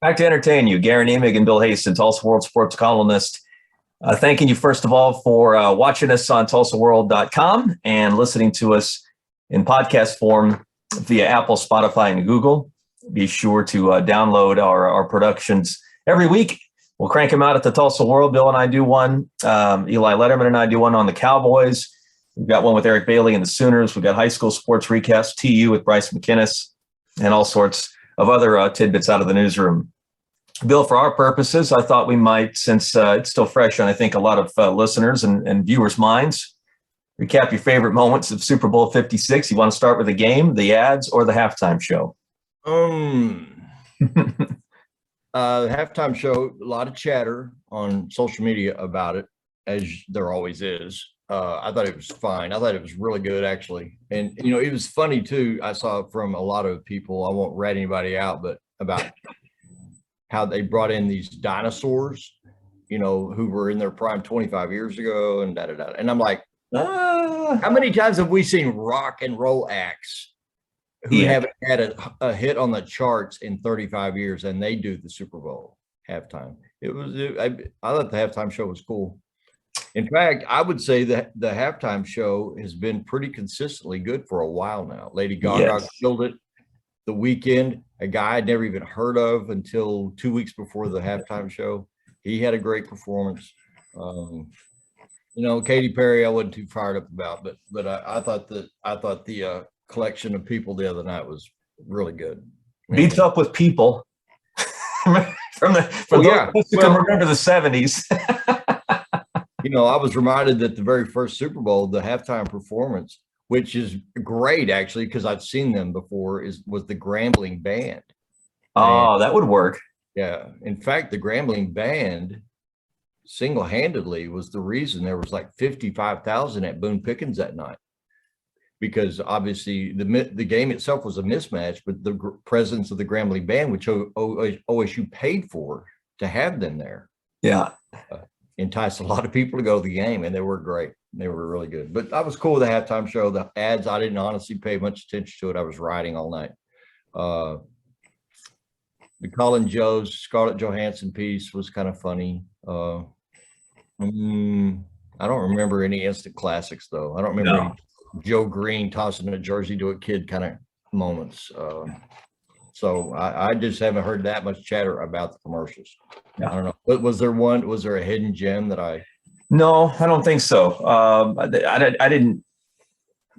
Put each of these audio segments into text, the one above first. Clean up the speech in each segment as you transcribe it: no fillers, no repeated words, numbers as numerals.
Back to entertain you, Gary Nemig and Bill Hastings, Tulsa World Sports columnist. Thanking you, first of all, for watching us on TulsaWorld.com and listening to us in podcast form via Apple, Spotify, and Google. Be sure to download our productions every week. We'll crank them out at the Tulsa World. Bill and I do one. Eli Letterman and I do one on the Cowboys. We've got one with Eric Bailey and the Sooners. We've got high school sports recaps, TU with Bryce McKinnis, and all sorts of other tidbits out of the newsroom. Bill, for our purposes, I thought we might, since it's still fresh on, I think, a lot of listeners and viewers' minds, recap your favorite moments of Super Bowl 56. You want to start with the game, the ads, or the halftime show? Halftime show, a lot of chatter on social media about it, as there always is. I thought it was fine. I thought it was really good, actually. And, it was funny, too. I saw from a lot of people, I won't rat anybody out, but about how they brought in these dinosaurs, who were in their prime 25 years ago and da-da-da. And I'm like, how many times have we seen rock and roll acts who haven't had a hit on the charts in 35 years, and they do the Super Bowl halftime? I thought the halftime show was cool. In fact, I would say that the halftime show has been pretty consistently good for a while now. Lady Gaga killed it. The Weeknd, a guy I'd never even heard of until 2 weeks before the halftime show. He had a great performance. Katy Perry, I wasn't too fired up about, but I thought the collection of people the other night was really good. Beats up with people from those who can remember the 70s. I was reminded that the very first Super Bowl, the halftime performance, which is great, actually, because I've seen them before, was the Grambling Band. Oh, that would work. Yeah. In fact, the Grambling Band single-handedly was the reason there was like 55,000 at Boone Pickens that night, because obviously the game itself was a mismatch, but the presence of the Grambling Band, which OSU paid for to have them there, enticed a lot of people to go to the game, and they were great. They were really good. But I was cool with the halftime show. The ads, I didn't honestly pay much attention to it. I was riding all night. The Colin Joe's Scarlett Johansson piece was kind of funny. I don't remember any instant classics, though. I don't remember any Joe Green tossing a jersey to a kid kind of moments. So I just haven't heard that much chatter about the commercials. I don't know. But was there a hidden gem that I? No, I don't think so. I didn't.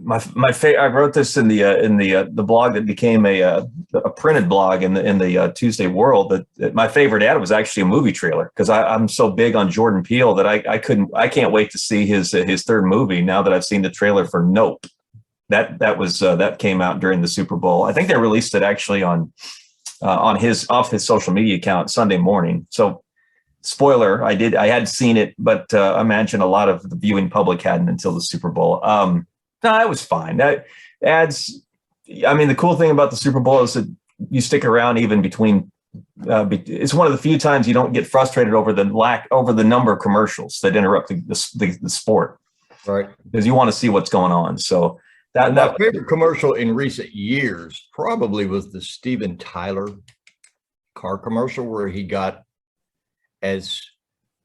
I wrote this in the blog that became a printed blog in the Tuesday World. That my favorite ad was actually a movie trailer, because I'm so big on Jordan Peele that I can't wait to see his third movie now that I've seen the trailer for Nope. That came out during the Super Bowl. I think they released it actually on his social media account Sunday morning. So, spoiler, I had seen it, but I imagine a lot of the viewing public hadn't until the Super Bowl. No, it was fine. That adds. I mean, the cool thing about the Super Bowl is that you stick around even between. It's one of the few times you don't get frustrated over the number of commercials that interrupt the sport, right? Because you want to see what's going on. So. My favorite commercial in recent years probably was the Steven Tyler car commercial, where he got, as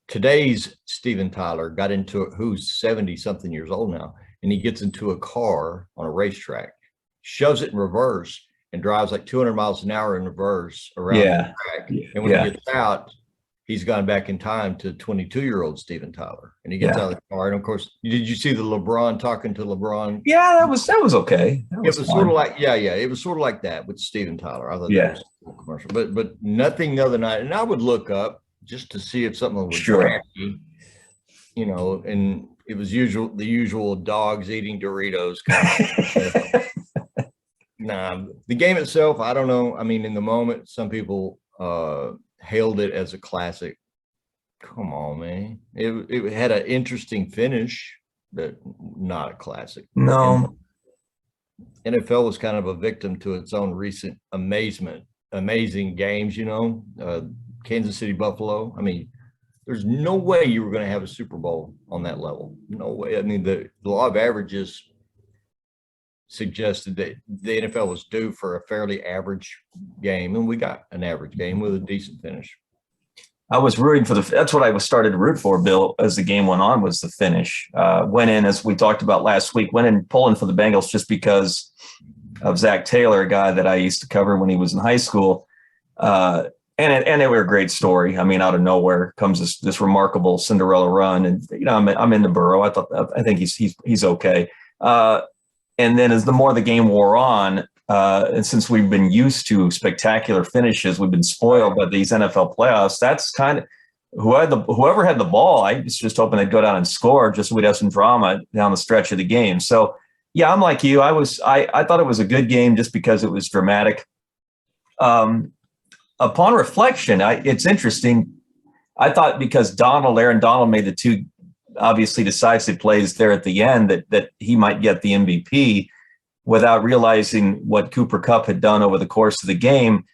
today's Steven Tyler got into it, who's 70 something years old now, and he gets into a car on a racetrack, shoves it in reverse, and drives like 200 miles an hour in reverse around the track. And when he gets out, he's gone back in time to 22-year-old Steven Tyler, and he gets out of the car. And of course, did you see the LeBron talking to LeBron? Yeah, that was okay. It was sort of like, it was sort of like that with Steven Tyler. I thought that was a cool commercial, but nothing the other night. And I would look up just to see if something was drafty, and it was the usual dogs eating Doritos kind of. Nah, the game itself, I don't know. I mean, in the moment, some people hailed it as a classic. Come on, man. It had an interesting finish, but not a classic. No. And NFL was kind of a victim to its own recent amazing games, Kansas City, Buffalo. I mean, there's no way you were going to have a Super Bowl on that level. No way. I mean, the law of averages suggested that the NFL was due for a fairly average game, and we got an average game with a decent finish. I was rooting for that's what I was started to root for, Bill, as the game went on, was the finish. Went in, as we talked about last week, went in pulling for the Bengals just because of Zach Taylor, a guy that I used to cover when he was in high school. And they were a great story. I mean, out of nowhere comes this remarkable Cinderella run. And, I'm in the Burrow. I think he's okay. And then as the more the game wore on, and since we've been used to spectacular finishes, we've been spoiled by these NFL playoffs. That's kind of whoever had the ball. I was just hoping they'd go down and score, just so we'd have some drama down the stretch of the game. So yeah, I'm like you. I thought it was a good game just because it was dramatic. Upon reflection, it's interesting. I thought because Aaron Donald made the two obviously decisive plays there at the end that he might get the MVP, without realizing what Cooper Kupp had done over the course of the game.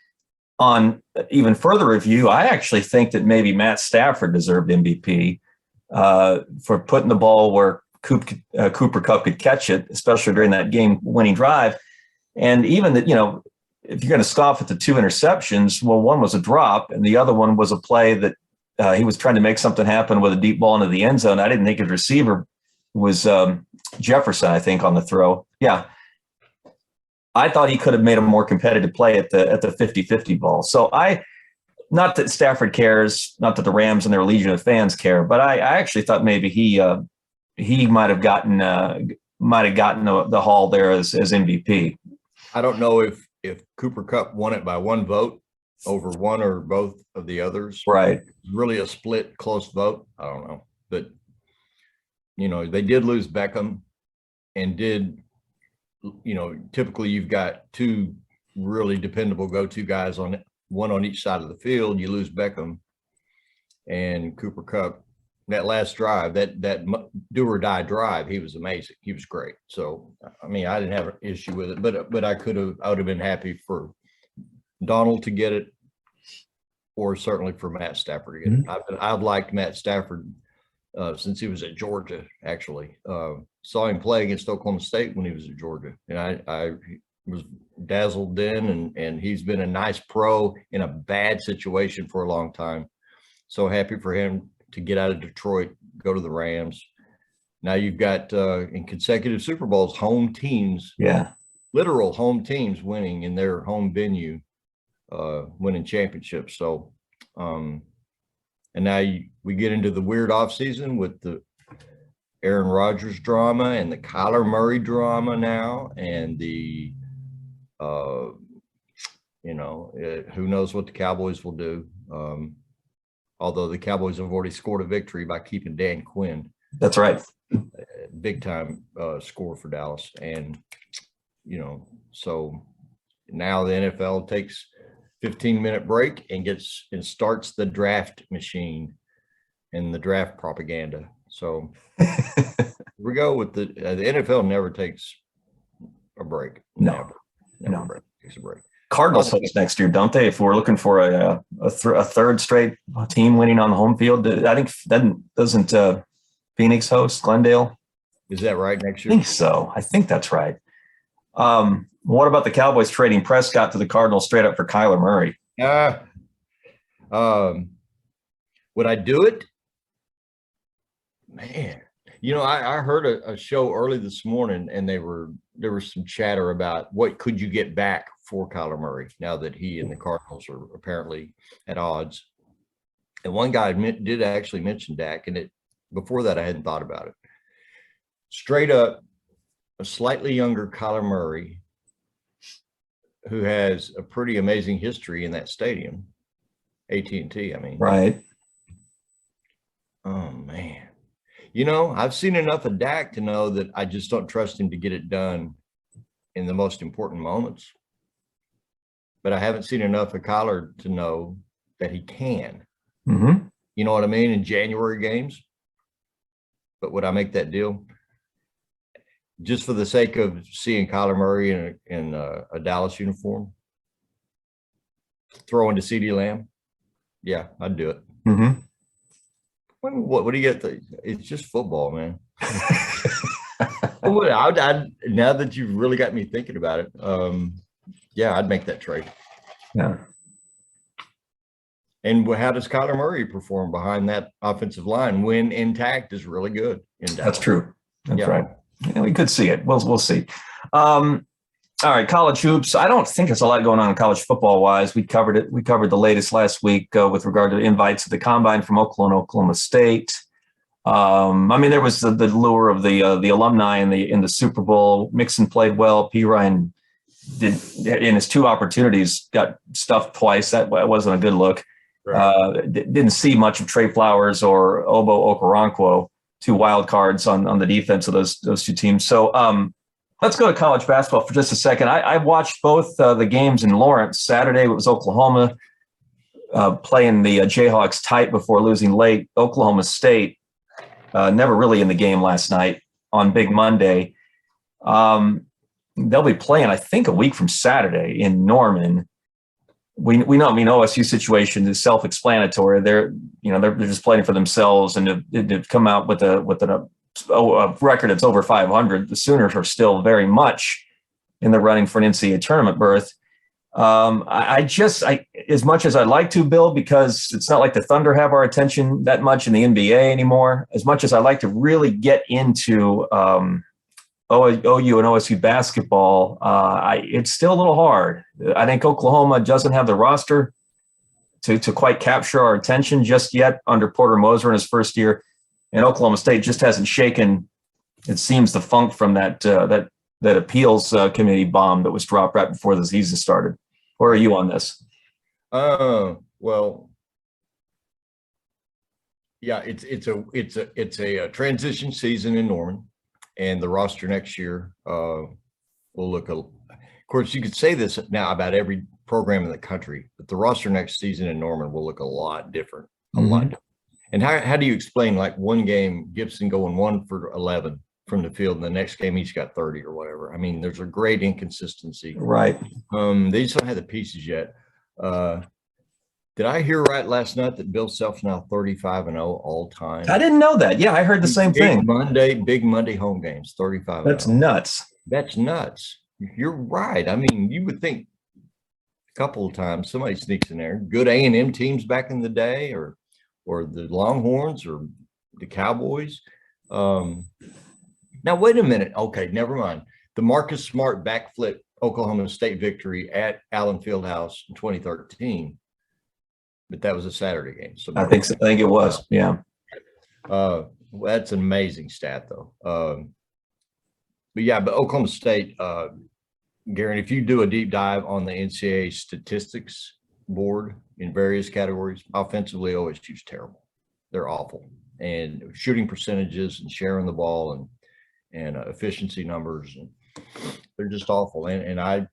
On even further review, I actually think that maybe Matt Stafford deserved MVP for putting the ball where Cooper Kupp could catch it, especially during that game-winning drive. And even that, if you're going to scoff at the two interceptions, well, one was a drop, and the other one was a play that he was trying to make something happen with a deep ball into the end zone. I didn't think his receiver was Jefferson, I think, on the throw. Yeah. I thought he could have made a more competitive play at the 50-50 ball. So not that Stafford cares, not that the Rams and their legion of fans care, but I actually thought maybe he might have gotten the haul there as MVP. I don't know if Cooper Kupp won it by one vote over one or both of the others. Right. Really a split, close vote. I don't know. But, they did lose Beckham and typically you've got two really dependable go-to guys one on each side of the field. You lose Beckham and Cooper Kupp. That last drive, that do or die drive, he was amazing. He was great. So, I mean, I didn't have an issue with it, but I would have been happy for Donald to get it, or certainly for Matt Stafford to get it. I've liked Matt Stafford since he was at Georgia, actually. Saw him play against Oklahoma State when he was at Georgia. And I was dazzled then, and he's been a nice pro in a bad situation for a long time. So happy for him to get out of Detroit, go to the Rams. Now you've got in consecutive Super Bowls, home teams, literal home teams winning in their home venue, winning championships. So, and now we get into the weird offseason with the Aaron Rodgers drama and the Kyler Murray drama now, and the, who knows what the Cowboys will do. Although the Cowboys have already scored a victory by keeping Dan Quinn. That's right. Big time score for Dallas. And, so now the NFL takes 15-minute break and starts the draft machine and the draft propaganda. So here we go with the NFL never takes a break. No. Takes a break. Cardinals host next year, don't they? If we're looking for a third straight team winning on the home field, I think doesn't Phoenix host Glendale? Is that right next year? I think so. I think that's right. What about the Cowboys trading Prescott to the Cardinals straight up for Kyler Murray? Would I do it? Man, I heard a show early this morning, and there was some chatter about what could you get back for Kyler Murray now that he and the Cardinals are apparently at odds. And one guy did actually mention Dak, and before that I hadn't thought about it. Straight up, a slightly younger Kyler Murray, who has a pretty amazing history in that stadium, AT&T. I mean, right? Oh man. I've seen enough of Dak to know that I just don't trust him to get it done in the most important moments. But I haven't seen enough of Kyler to know that he can. Mm-hmm. You know what I mean? In January games. But would I make that deal? Just for the sake of seeing Kyler Murray in a Dallas uniform? Throwing to CeeDee Lamb? Yeah, I'd do it. Mm-hmm. What do you get? It's just football, man. Now that you've really got me thinking about it, yeah, I'd make that trade. Yeah. And how does Kyler Murray perform behind that offensive line when intact is really good in Dallas? That's true. That's right. Yeah, we could see it. We'll see. All right, college hoops. I don't think there's a lot going on in college football wise. We covered it. We covered the latest last week with regard to invites to the combine from Oklahoma and Oklahoma State. I mean, there was the lure of the alumni in the Super Bowl. Mixon played well. P. Ryan did in his 2 opportunities got stuffed twice. That wasn't a good look. Right. Didn't see much of Trey Flowers or Obo Okoronkwo, 2 wild cards on the defense of those 2 teams. So let's go to college basketball for just a second. I watched both the games in Lawrence. Saturday it was Oklahoma playing the Jayhawks tight before losing late. Oklahoma State never really in the game last night on Big Monday. They'll be playing, I think, a week from Saturday in Norman. We know, I mean, OSU situation is self-explanatory. They're just playing for themselves, and they've come out with a record that's over 500. The Sooners are still very much in the running for an NCAA tournament berth. I as much as I'd like to, Bill, because it's not like the Thunder have our attention that much in the NBA anymore. As much as I like to really get into OU and OSU basketball, it's still a little hard. I think Oklahoma doesn't have the roster to quite capture our attention just yet under Porter Moser in his first year, and Oklahoma State just hasn't shaken, it seems, the funk from that appeals committee bomb that was dropped right before the season started. Where are you on this? Well, yeah, it's a transition season in Norman. And the roster next year will look, of course, you could say this now about every program in the country, but the roster next season in Norman will look a lot different, a lot different. And how do you explain, like, one game, Gibson going 1 for 11 from the field, and the next game he's got 30 or whatever? I mean, there's a great inconsistency. Right. They just don't have the pieces yet. Did I hear right last night that Bill Self's now 35-0 all time? I didn't know that. Yeah, I heard the same thing. Big Monday home games, 35-0. That's nuts. That's nuts. You're right. I mean, you would think a couple of times somebody sneaks in there. Good A&M teams back in the day, or the Longhorns, or the Cowboys. Now, wait a minute. Okay, never mind. The Marcus Smart backflip Oklahoma State victory at Allen Fieldhouse in 2013. But that was a Saturday game. So I think it was. Yeah. That's an amazing stat, though. But Oklahoma State, Garen, if you do a deep dive on the NCAA statistics board in various categories, offensively, OSU's terrible. They're awful. And shooting percentages and sharing the ball and efficiency numbers, and they're just awful. And I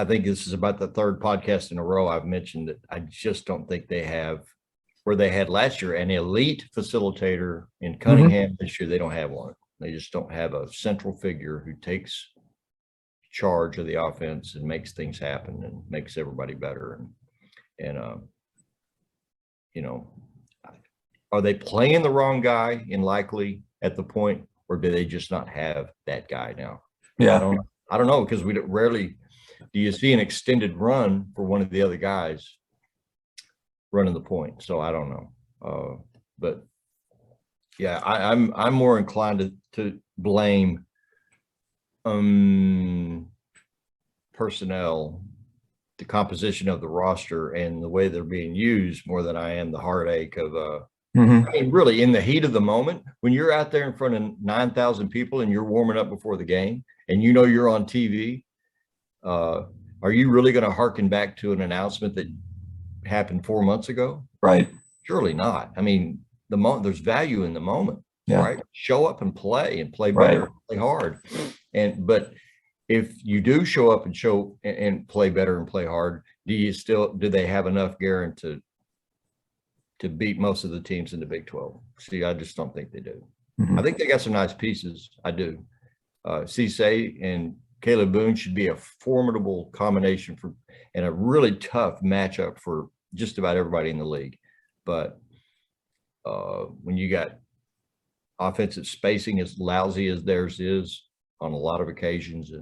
think this is about the 3rd podcast in a row I've mentioned that I just don't think they have, where they had last year, an elite facilitator in Cunningham. This year they don't have one. They just don't have a central figure who takes charge of the offense and makes things happen and makes everybody better. And are they playing the wrong guy in Likely at the point, or do they just not have that guy now? Yeah, I don't know, because we rarely do you see an extended run for one of the other guys running the point. So I don't know. But yeah, I'm more inclined to blame personnel, the composition of the roster, and the way they're being used, more than I am the heartache of I mean, really, in the heat of the moment, when you're out there in front of 9,000 people and you're warming up before the game and you know you're on TV, are you really going to harken back to an announcement that happened 4 months ago? Right. Surely not. I mean, there's value in the moment, right? Show up and play better, play hard. But if you do show up and play better and play hard, do they have enough, Garen, to beat most of the teams in the Big 12? See, I just don't think they do. I think they got some nice pieces. I do. Cisse and Caleb Boone should be a formidable combination and a really tough matchup for just about everybody in the league. But when you got offensive spacing as lousy as theirs is on a lot of occasions,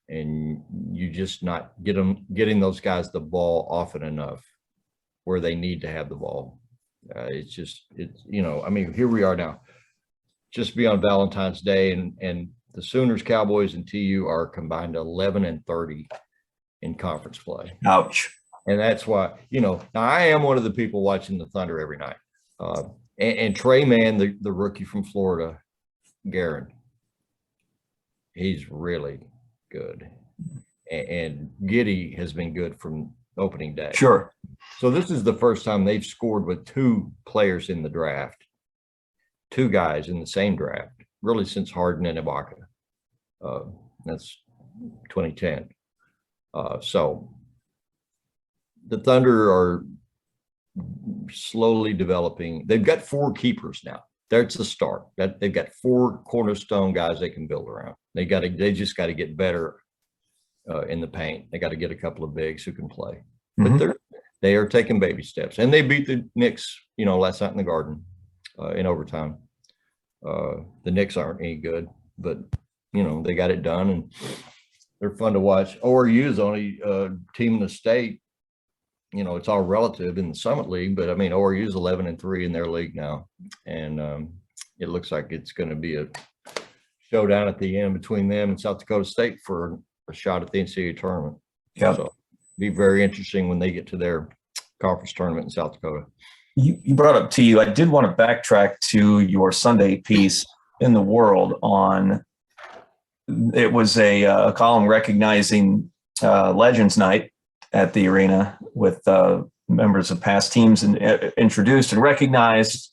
and you just not getting those guys the ball often enough where they need to have the ball. It's I mean, here we are now, just beyond Valentine's Day, and the Sooners, Cowboys, and TU are combined 11-30 in conference play. Ouch. And that's why, now I am one of the people watching the Thunder every night. And Trey Mann, the rookie from Florida, Guerin, he's really good. And Giddey has been good from opening day. Sure. So this is the first time they've scored with two players in the draft, two guys in the same draft, really since Harden and Ibaka. That's 2010. So the Thunder are slowly developing. They've got 4 keepers now. That's the start. That they've got 4 cornerstone guys they can build around. They just got to get better in the paint. They got to get a couple of bigs who can play. Mm-hmm. But they are taking baby steps, and they beat the Knicks, last night in the Garden in overtime. The Knicks aren't any good, but they got it done, and they're fun to watch. ORU is the only team in the state. It's all relative in the Summit League, but I mean, ORU is 11-3 in their league now, and it looks like it's going to be a showdown at the end between them and South Dakota State for a shot at the NCAA tournament. Yeah, so be very interesting when they get to their conference tournament in South Dakota. You brought up TU. I did want to backtrack to your Sunday piece in the World on. It was a column recognizing Legends Night at the arena with members of past teams and introduced and recognized.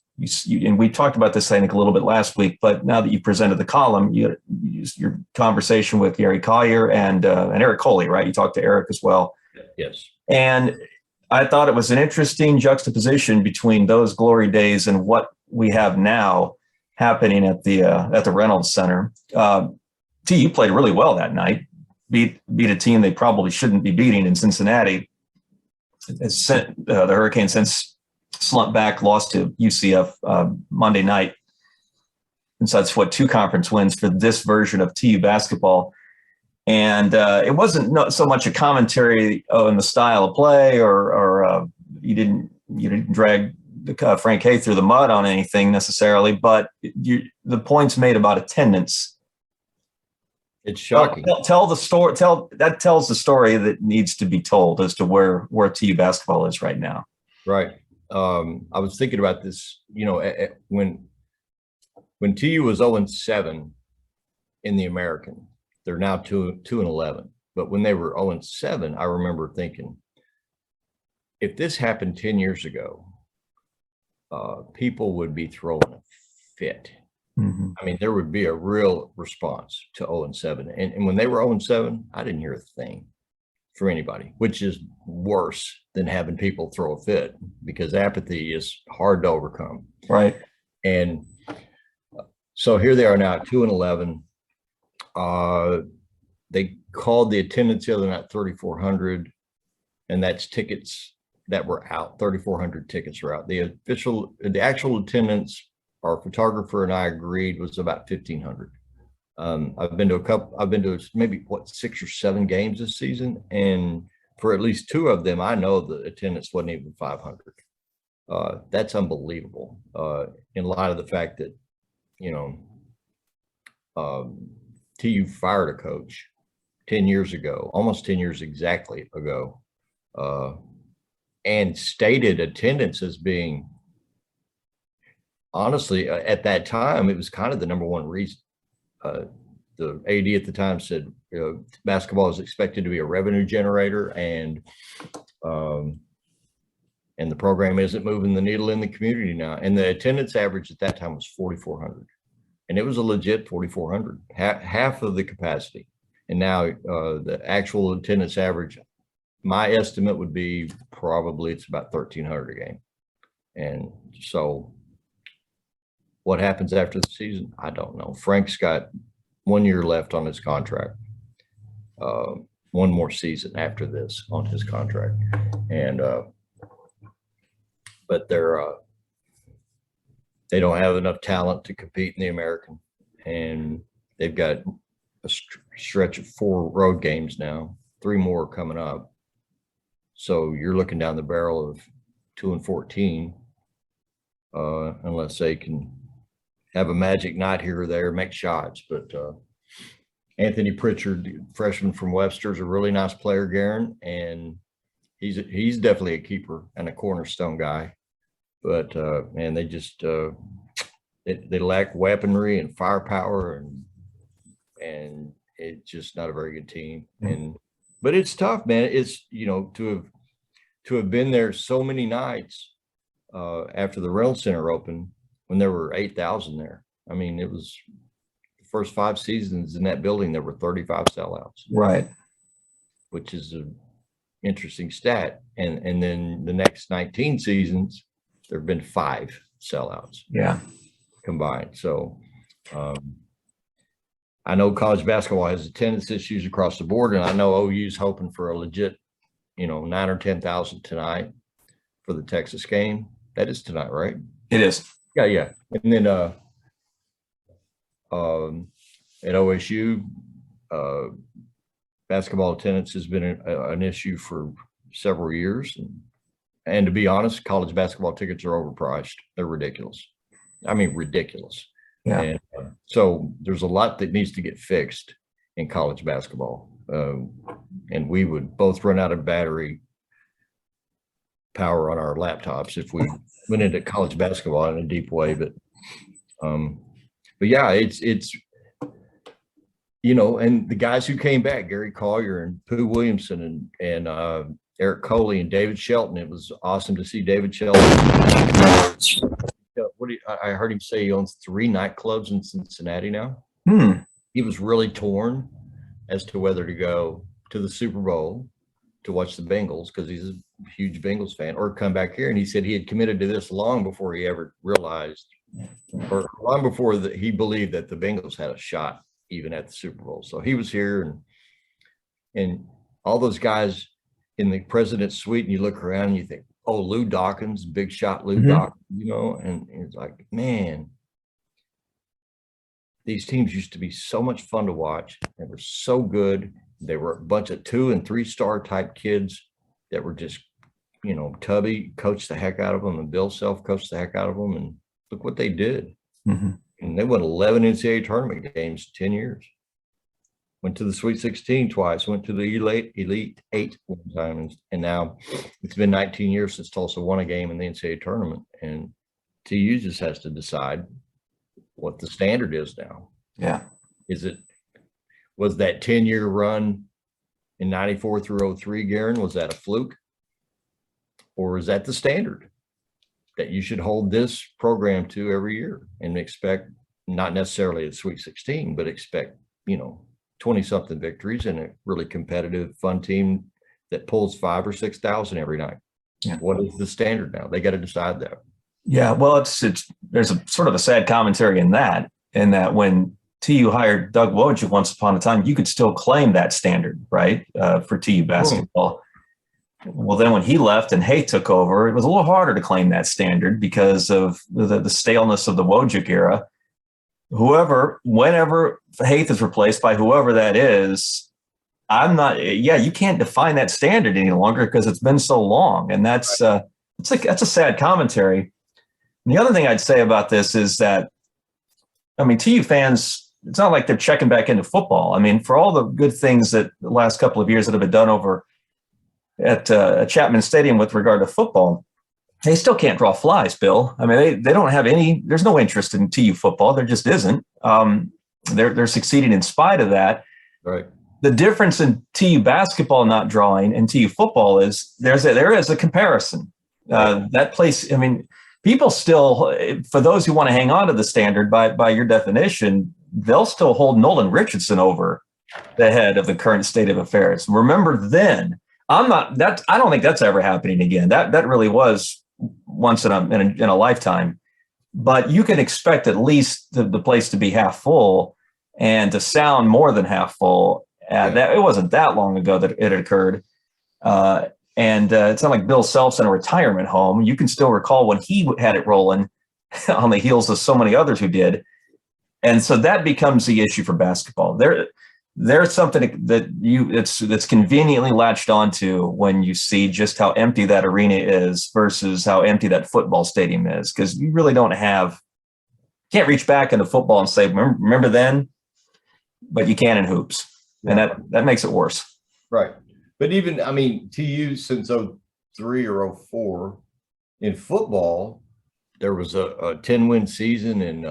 And we talked about this, I think, a little bit last week. But now that you presented the column, you used your conversation with Gary Collier and Eric Coley, right? You talked to Eric as well. Yes. And I thought it was an interesting juxtaposition between those glory days and what we have now happening at the Reynolds Center. TU played really well that night, beat a team they probably shouldn't be beating in Cincinnati. The Hurricanes since slumped back, lost to UCF Monday night. And so that's 2 conference wins for this version of TU basketball. And it wasn't so much a commentary on the style of play, or you didn't drag Frank Hay through the mud on anything necessarily, but the points made about attendance. It's shocking. Tell the story. That tells the story that needs to be told as to where TU basketball is right now. Right. I was thinking about this. When TU was 0-7 in the American, they're now 2-11. But when they were 0-7, I remember thinking, if this happened 10 years ago, people would be throwing a fit. Mm-hmm. I mean, there would be a real response to 0-7. And when they were 0-7, I didn't hear a thing from anybody, which is worse than having people throw a fit, because apathy is hard to overcome. Right. And so here they are now at 2-11. They called the attendance the other night 3,400, and that's tickets that were out. 3,400 tickets are out. The actual attendance, our photographer and I agreed, was about 1,500. I've been to maybe 6 or 7 games this season, and for at least 2 of them, I know the attendance wasn't even 500. That's unbelievable. In light of the fact that, TU fired a coach 10 years ago, almost 10 years exactly ago, and stated attendance as being, honestly, at that time, it was kind of the number one reason. The AD at the time said, basketball is expected to be a revenue generator, and the program isn't moving the needle in the community now. And the attendance average at that time was 4,400, and it was a legit 4,400, half of the capacity. And now the actual attendance average, my estimate would be probably it's about 1,300 a game. And so what happens after the season, I don't know. Frank's got 1 year left on his contract, 1 more season after this on his contract. And but they don't have enough talent to compete in the American, and they've got a stretch of 4 road games now, 3 more coming up. So you're looking down the barrel of 2-14, unless they can have a magic night here or there, make shots. But Anthony Pritchard, freshman from Webster, is a really nice player, Garen, and he's definitely a keeper and a cornerstone guy. But man, they just they lack weaponry and firepower, and it's just not a very good team. And but it's tough, man. It's, you know, to have been there so many nights after the Reynolds Center opened when there were 8,000 there. I mean, it was the first 5 seasons in that building, there were 35 sellouts. Right. Which is an interesting stat. And then the next 19 seasons, there have been 5 sellouts. Yeah. Combined. So I know college basketball has attendance issues across the board, and I know OU's hoping for a legit, you know, 9,000 or 10,000 tonight for the Texas game. That is tonight, right? It is. Yeah. And then at OSU, basketball attendance has been an issue for several years. And to be honest, college basketball tickets are overpriced. They're ridiculous. I mean, ridiculous. Yeah. And so there's a lot that needs to get fixed in college basketball. And we would both run out of battery power on our laptops if we went into college basketball in a deep way. But yeah, it's, you know, and the guys who came back, Gary Collier and Pooh Williamson and Eric Coley and David Shelton. It was awesome to see David Shelton. I heard him say he owns 3 nightclubs in Cincinnati now. He was really torn as to whether to go to the Super Bowl to watch the Bengals, because he's a huge Bengals fan, or come back here. And he said he had committed to this long before he ever realized, or long before he believed that the Bengals had a shot even at the Super Bowl. So he was here, and all those guys in the president's suite, and you look around and you think, oh, Lou Dawkins, big shot Lou Dawkins, you know, and it's like, man, these teams used to be so much fun to watch. They were so good. They were a bunch of 2- and 3-star type kids that were just, you know, Tubby coached the heck out of them, and Bill Self coached the heck out of them. And look what they did. And they won 11 NCAA tournament games in 10 years. Went to the Sweet 16 twice, went to the Elite 8 one time. And now it's been 19 years since Tulsa won a game in the NCAA tournament. And TU just has to decide what the standard is now. Yeah. Was that 10-year run in 94 through 03, Garen, was that a fluke? Or is that the standard that you should hold this program to every year and expect, not necessarily a Sweet 16, but expect, you know, 20-something victories and a really competitive, fun team that pulls 5,000 or 6,000 every night? Yeah. What is the standard now? They got to decide that. Yeah, well, there's a sort of a sad commentary in that when TU hired Doug Woj once upon a time, you could still claim that standard, right, for TU basketball. Well, then when he left and Hay took over, it was a little harder to claim that standard because of the staleness of the Wojcik era. Whenever Haith is replaced by whoever that is, you can't define that standard any longer because it's been so long. And that's a sad commentary. And the other thing I'd say about this is that, I mean, TU fans, it's not like they're checking back into football. I mean, for all the good things that the last couple of years that have been done over at Chapman Stadium with regard to football, they still can't draw flies, Bill. I mean, they don't have there's no interest in TU football. There just isn't. They're succeeding in spite of that. Right. The difference in TU basketball not drawing and TU football is there is a comparison. That place, I mean, people still, for those who want to hang on to the standard by your definition, they'll still hold Nolan Richardson over the head of the current state of affairs. Remember then, I don't think that's ever happening again. That really was once in a lifetime. But you can expect at least the place to be half full and to sound more than half full. It wasn't that long ago that it occurred. And it's not like Bill Self's in a retirement home. You can still recall when he had it rolling on the heels of so many others who did. And so that becomes the issue for basketball. There's something that's conveniently latched onto when you see just how empty that arena is versus how empty that football stadium is, because you really can't reach back into football and say, remember then, but you can in hoops. And that makes it worse. Right. But even, I mean, TU since 03 or 04 in football, there was a 10-win season in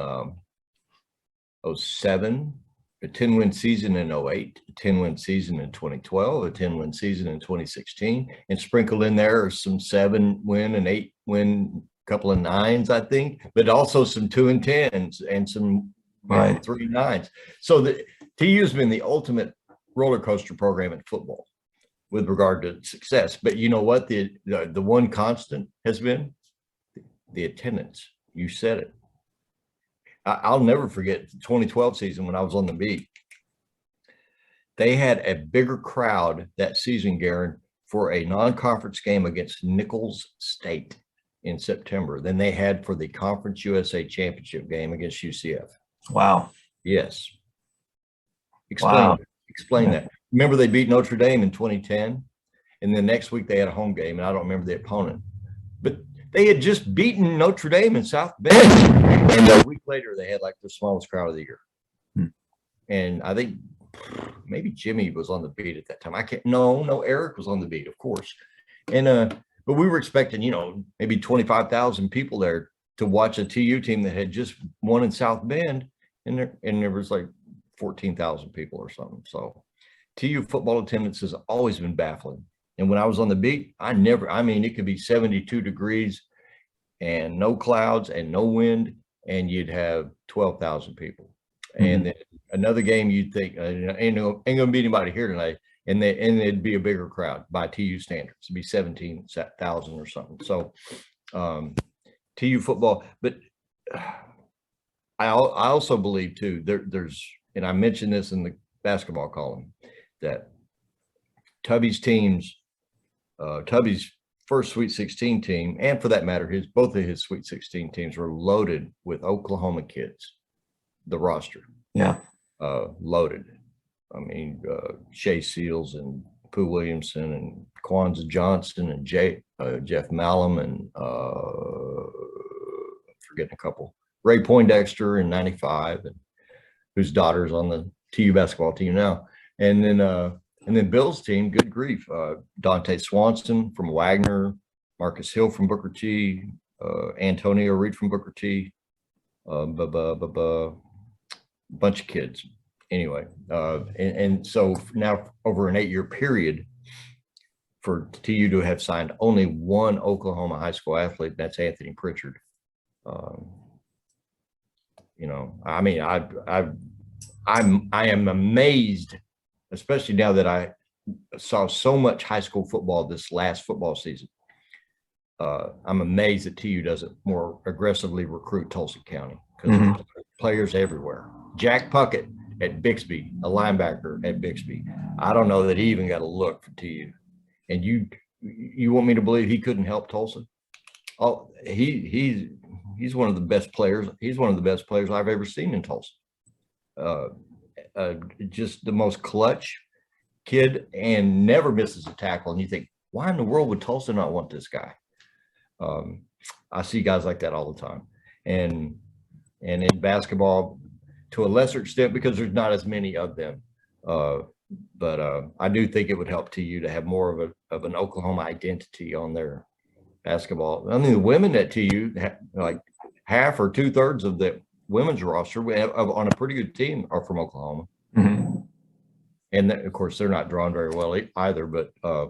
07, a 10-win season in 08, a 10-win season in 2012, a 10-win season in 2016, and sprinkled in there are some 7-win and 8-win, couple of 9s, I think, but also some 2 and 10s and some 3 9s. So the TU has been the ultimate roller coaster program in football with regard to success. But you know what? The one constant has been the attendance. You said it. I'll never forget the 2012 season when I was on the beat. They had a bigger crowd that season, Garen, for a non-conference game against Nichols State in September than they had for the Conference USA Championship game against UCF. Wow. Yes. Explain that. Remember they beat Notre Dame in 2010, and then next week they had a home game, and I don't remember the opponent, but they had just beaten Notre Dame in South Bend, and a week later they had like the smallest crowd of the year. And I think maybe Jimmy was on the beat at that time. No, Eric was on the beat, of course. And but we were expecting, maybe 25,000 people there to watch a TU team that had just won in South Bend, and there was like 14,000 people or something. So TU football attendance has always been baffling. And when I was on the beat, it could be 72 degrees and no clouds and no wind, and you'd have 12,000 people. And then another game, you'd think, ain't gonna be anybody here tonight. And it'd be a bigger crowd by TU standards. It'd be 17,000 or something. So TU football, but I also believe too, there's, and I mentioned this in the basketball column, that Tubby's first Sweet 16 team, and for that matter, both of his Sweet 16 teams were loaded with Oklahoma kids. The roster, loaded. I mean, Shea Seals and Pooh Williamson and Kwanzaa Johnson and Jeff Malum and forgetting a couple. Ray Poindexter in '95, and whose daughter's on the TU basketball team now. And then Bill's team, good grief, Dante Swanson from Wagner, Marcus Hill from Booker T, Antonio Reed from Booker T, bunch of kids. Anyway, and so now over an 8-year period for TU to have signed only one Oklahoma high school athlete, that's Anthony Pritchard. I mean, I am amazed, especially now that I saw so much high school football this last football season. I'm amazed that TU doesn't more aggressively recruit Tulsa County, because there's players everywhere. Jack Puckett at Bixby, a linebacker at Bixby. I don't know that he even got a look for TU. And you want me to believe he couldn't help Tulsa? Oh, he's one of the best players. He's one of the best players I've ever seen in Tulsa. Just the most clutch kid, and never misses a tackle. And you think, why in the world would Tulsa not want this guy? I see guys like that all the time. And in basketball, to a lesser extent, because there's not as many of them. But I do think it would help TU to have more of an Oklahoma identity on their basketball. I mean, the women at TU, like half or 2/3 of the women's roster on a pretty good team are from Oklahoma. And of course, they're not drawn very well either. But I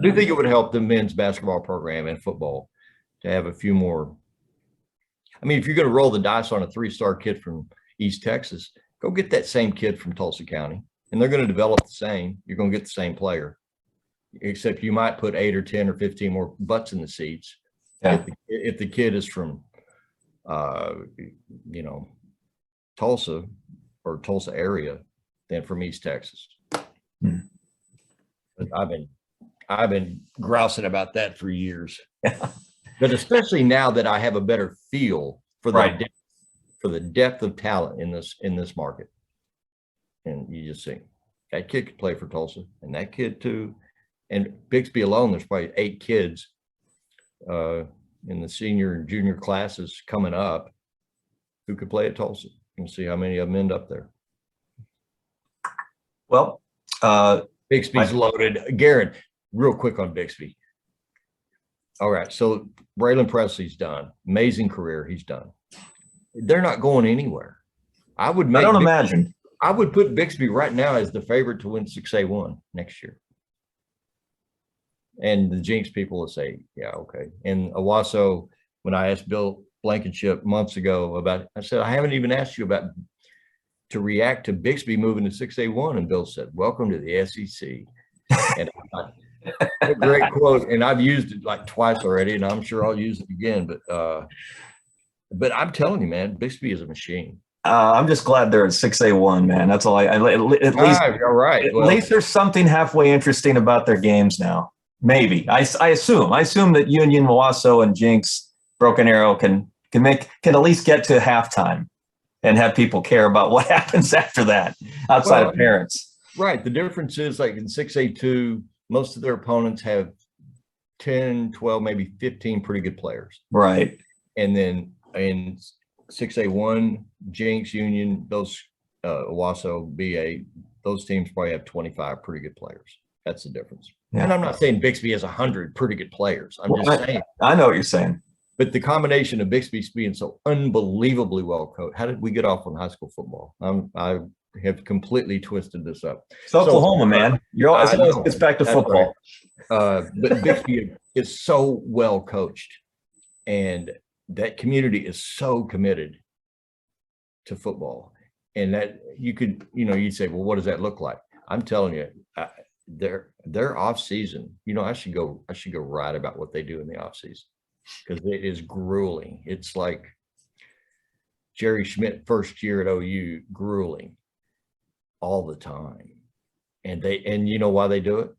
do think it would help the men's basketball program and football to have a few more. I mean, if you're going to roll the dice on a 3-star kid from East Texas, go get that same kid from Tulsa County, and they're going to develop the same. You're going to get the same player, except you might put 8 or 10 or 15 more butts in the seats. If the kid is from, Tulsa or Tulsa area, than from East Texas. But I've been grousing about that for years. But especially now that I have a better feel for the Right. depth, for the depth of talent in this market. And you just think that kid could play for Tulsa, and that kid too. And Bixby alone, there's probably 8 kids in the senior and junior classes coming up who could play at Tulsa. We'll see how many of them end up there. Well, Bixby's loaded. Garrett, real quick on Bixby. All right, so Braylon Presley's done. Amazing career he's done. They're not going anywhere. I don't imagine. I would put Bixby right now as the favorite to win 6A1 next year. And the Jinx people will say, yeah, okay. And Owasso, when I asked Bill Blankenship months ago about, I said, I haven't even asked you about to react to Bixby moving to 6A1. And Bill said, welcome to the SEC. And a great quote. And I've used it like twice already, and I'm sure I'll use it again. But I'm telling you, man, Bixby is a machine. I'm just glad they're at 6A1, man. That's all at least, all right. At least there's something halfway interesting about their games now. Maybe. I assume that Union, Owasso, and Jinx, Broken Arrow can at least get to halftime and have people care about what happens after that outside of parents. Right. The difference is, like in 6A2, most of their opponents have 10, 12, maybe 15 pretty good players. Right. And then in 6A1, Jinx, Union, those Owasso, BA, those teams probably have 25 pretty good players. That's the difference. Yeah. And I'm not saying Bixby has 100 pretty good players. I'm just saying. I know what you're saying. But the combination of Bixby being so unbelievably well coached. How did we get off on high school football? I have completely twisted this up. It's Oklahoma, man. It always gets back to football. Right. But Bixby is so well coached, and that community is so committed to football. And that you'd say, well, what does that look like? I'm telling you, their off season, I should go write about what they do in the off season, because it is grueling. It's like Jerry Schmidt first year at OU, grueling all the time. And you know why they do it?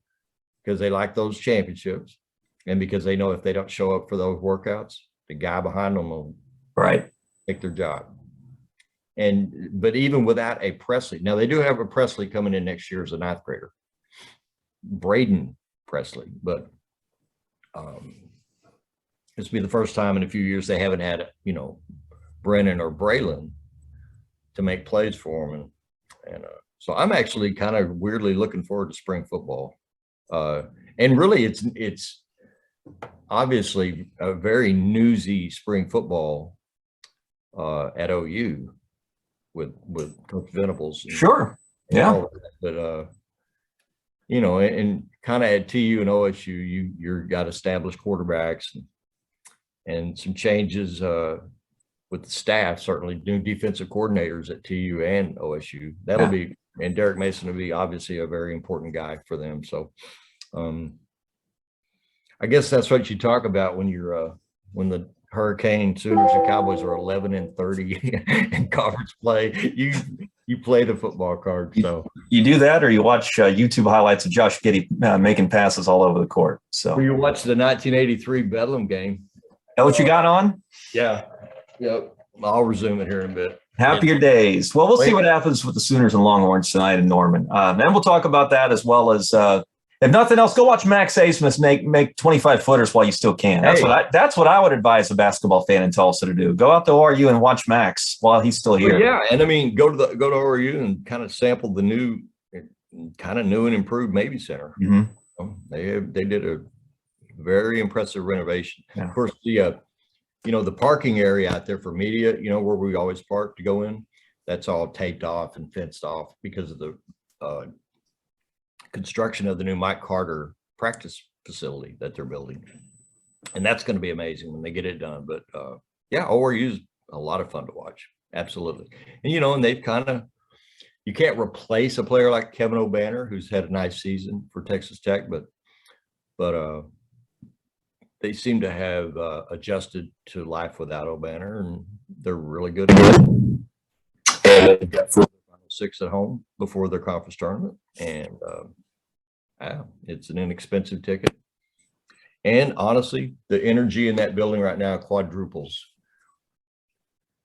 Because they like those championships, and because they know if they don't show up for those workouts, the guy behind them will take their job. But even without a Presley, now they do have a Presley coming in next year as a 9th grader, Braden Presley, but this will be the first time in a few years they haven't had, Brennan or Braylon to make plays for them. And so I'm actually kind of weirdly looking forward to spring football. And really it's obviously a very newsy spring football at OU with Coach Venables. Sure. Yeah. But and kind of at TU and OSU, you've got established quarterbacks and some changes with the staff, certainly new defensive coordinators at TU and OSU. That'll be, and Derek Mason will be obviously a very important guy for them. So I guess that's what you talk about when you're when the Hurricane, Sooners, and Cowboys are 11-30 in conference play. You play the football card. So you do that, or you watch YouTube highlights of Josh Giddey making passes all over the court. So you watch the 1983 Bedlam game. That what you got on? Yeah. Yep. I'll resume it here in a bit. Happier days. Well, we'll see what happens with the Sooners and Longhorns tonight in Norman. And we'll talk about that, as well as if nothing else, go watch Max Asmus make 25-footers while you still can. That's what I would advise a basketball fan in Tulsa to do. Go out to ORU and watch Max while he's still here. Well, yeah, and I mean, go to ORU and kind of sample the new and improved Mabee Center. Mm-hmm. They did a very impressive renovation. Yeah. Of course, the parking area out there for media, where we always park to go in, that's all taped off and fenced off because of the construction of the new Mike Carter practice facility that they're building. And that's going to be amazing when they get it done. But ORU is a lot of fun to watch. Absolutely. And, and they've you can't replace a player like Kevin O'Banner, who's had a nice season for Texas Tech, but they seem to have adjusted to life without O'Banner, and they're really good at it. And they've got 6 at home before their conference tournament, and it's an inexpensive ticket. And honestly, the energy in that building right now quadruples,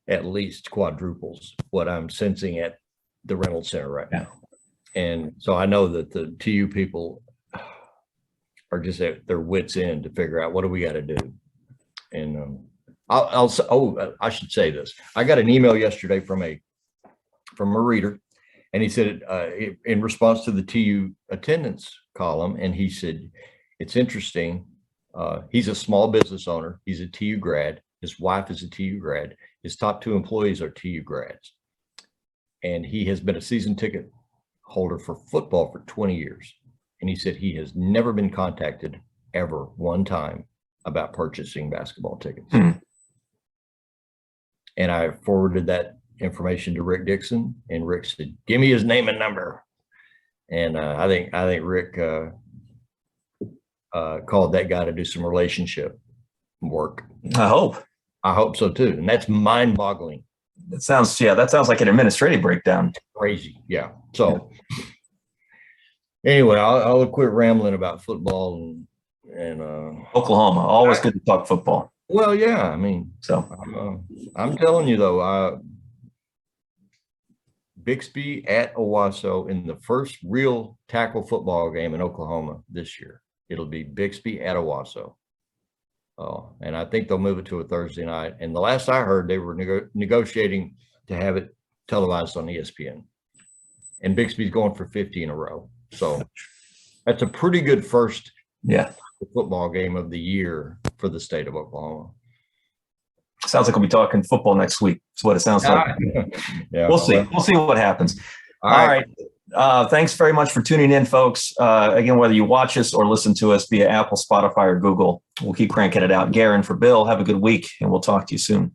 at least quadruples what I'm sensing at the Reynolds Center right now. And so I know that the TU people are just at their wits' end to figure out what do we got to do. And I should say this. I got an email yesterday from a reader, and he said in response to the TU attendance column, and he said, it's interesting. He's a small business owner. He's a TU grad. His wife is a TU grad. His top 2 employees are TU grads. And he has been a season ticket holder for football for 20 years. And he said he has never been contacted ever one time about purchasing basketball tickets. And I forwarded that information to Rick Dixon, and Rick said, give me his name and number. And I think Rick called that guy to do some relationship work. I hope so too. And that's mind-boggling. That sounds like an administrative breakdown. Crazy. Yeah. So anyway, I'll quit rambling about football and Oklahoma. Always good to talk football. Well, yeah. I mean, so I'm telling you though, Bixby at Owasso in the first real tackle football game in Oklahoma this year. It'll be Bixby at Owasso. And I think they'll move it to a Thursday night. And the last I heard, they were negotiating to have it televised on ESPN. And Bixby's going for 50 in a row. So that's a pretty good first football game of the year for the state of Oklahoma. Sounds like we'll be talking football next week. That's what it sounds like. Yeah, we'll see. We'll see what happens. All right. Thanks very much for tuning in, folks. Again, whether you watch us or listen to us via Apple, Spotify, or Google, we'll keep cranking it out. Garen, for Bill, have a good week, and we'll talk to you soon.